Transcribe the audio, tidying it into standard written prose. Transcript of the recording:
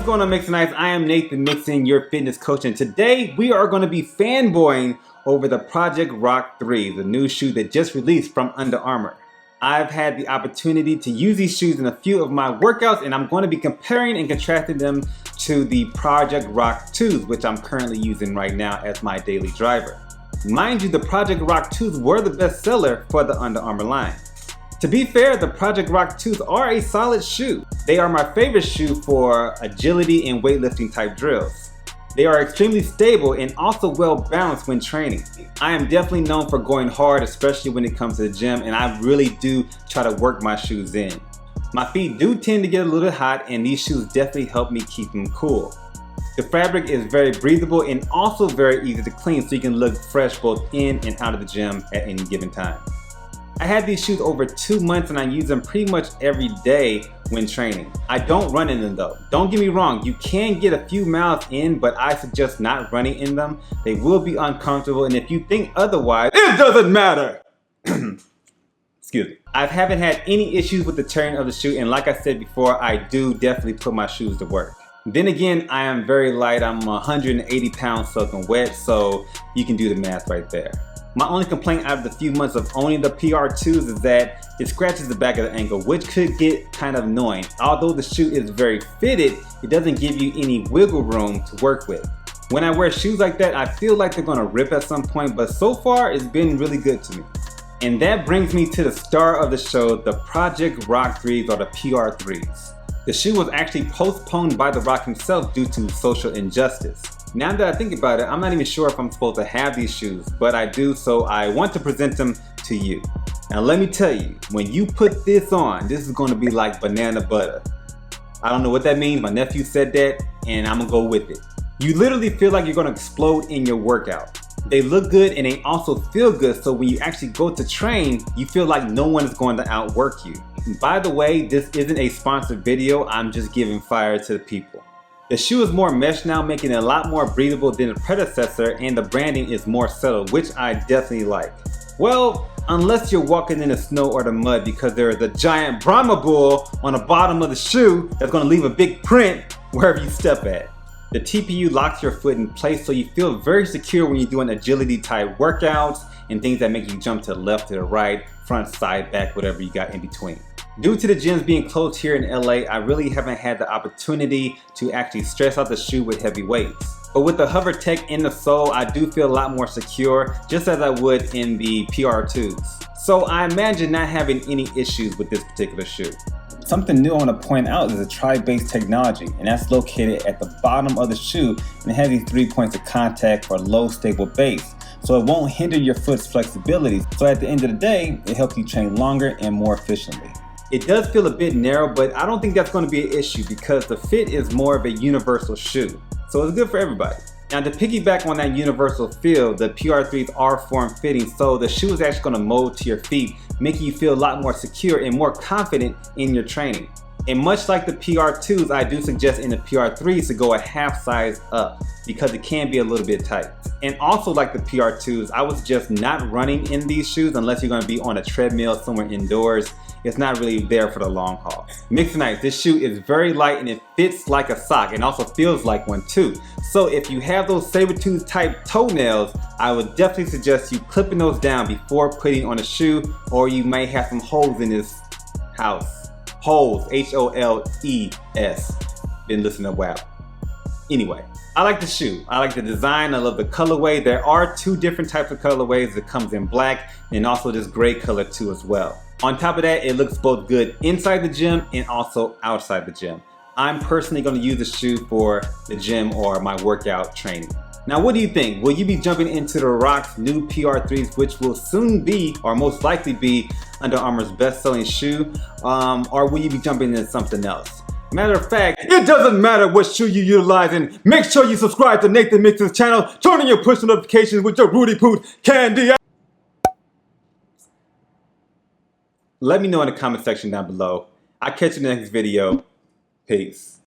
going on, Mixinites? I am Nathan Mixon, your fitness coach, and today we are going to be fanboying over the Project Rock 3, the new shoe that just released from Under Armour. I've had the opportunity to use these shoes in a few of my workouts, and I'm going to be comparing and contrasting them to the Project Rock 2s, which I'm currently using right now as my daily driver. Mind you, the Project Rock 2s were the best seller for the Under Armour line. To be fair, the Project Rock 2s are a solid shoe. They are my favorite shoe for agility and weightlifting type drills. They are extremely stable and also well balanced when training. I am definitely known for going hard, especially when it comes to the gym, and I really do try to work my shoes in. My feet do tend to get a little hot, and these shoes definitely help me keep them cool. The fabric is very breathable and also very easy to clean, so you can look fresh both in and out of the gym at any given time. I had these shoes over 2 months and I use them pretty much every day when training. I don't run in them though. Don't get me wrong, you can get a few miles in, but I suggest not running in them. They will be uncomfortable, and if you think otherwise, it doesn't matter! Excuse me. I haven't had any issues with the tearing of the shoe, and like I said before, I do definitely put my shoes to work. Then again, I am very light. I'm 180 pounds soaking wet, so you can do the math right there. My only complaint out of the few months of owning the PR2s is that it scratches the back of the ankle, which could get kind of annoying. Although the shoe is very fitted, it doesn't give you any wiggle room to work with. When I wear shoes like that, I feel like they're gonna rip at some point, but so far it's been really good to me. And that brings me to the star of the show, the Project Rock 3s, or the PR3s. The shoe was actually postponed by The Rock himself due to social injustice. Now that I think about it, I'm not even sure if I'm supposed to have these shoes, but I do, so I want to present them to you. Now let me tell you, when you put this on, this is going to be like banana butter. I don't know what that means, my nephew said that, and I'm gonna go with it. You literally feel like you're gonna explode in your workout. They look good and they also feel good, so when you actually go to train, you feel like no one is going to outwork you. By the way, this isn't a sponsored video, I'm just giving fire to the people. The shoe is more mesh now, making it a lot more breathable than the predecessor, and the branding is more subtle, which I definitely like. Well, unless you're walking in the snow or the mud, because there is a giant Brahma bull on the bottom of the shoe that's going to leave a big print wherever you step at. The TPU locks your foot in place, so you feel very secure when you're doing agility type workouts and things that make you jump to the left, to the right, front, side, back, whatever you got in between. Due to the gyms being closed here in LA, I really haven't had the opportunity to actually stress out the shoe with heavy weights. But with the HOVR tech in the sole, I do feel a lot more secure, just as I would in the PR2s. So I imagine not having any issues with this particular shoe. Something new I want to point out is the TriBase technology, and that's located at the bottom of the shoe, and it has these 3 points of contact for low stable base. So it won't hinder your foot's flexibility. So at the end of the day, it helps you train longer and more efficiently. It does feel a bit narrow, but I don't think that's going to be an issue because the fit is more of a universal shoe. So it's good for everybody. Now to piggyback on that universal feel, the PR3s are form-fitting, so the shoe is actually going to mold to your feet, making you feel a lot more secure and more confident in your training. And much like the PR2s, I do suggest in the PR3s to go a half size up because it can be a little bit tight. And also like the PR2s, I would suggest not running in these shoes unless you're going to be on a treadmill somewhere indoors. It's not really there for the long haul. Mixinites, this shoe is very light and it fits like a sock and also feels like one too. So if you have those saber-tooth type toenails, I would definitely suggest you clipping those down before putting on a shoe, or you may have some holes in this house. Holes, H-O-L-E-S. Been listening a while. Anyway, I like the shoe. I like the design. I love the colorway. There are 2 different types of colorways. It comes in black and also this gray color too as well. On top of that, it looks both good inside the gym and also outside the gym. I'm personally going to use the shoe for the gym or my workout training. Now, what do you think? Will you be jumping into the Rock's new PR3s, which will soon be, or most likely be, Under Armour's best-selling shoe? Or will you be jumping into something else? Matter of fact, it doesn't matter what shoe you're utilizing. Make sure you subscribe to Nathan Mixon's channel. Turn on your push notifications with your Rudy Poot candy. Let me know in the comment section down below. I'll catch you in the next video. Peace.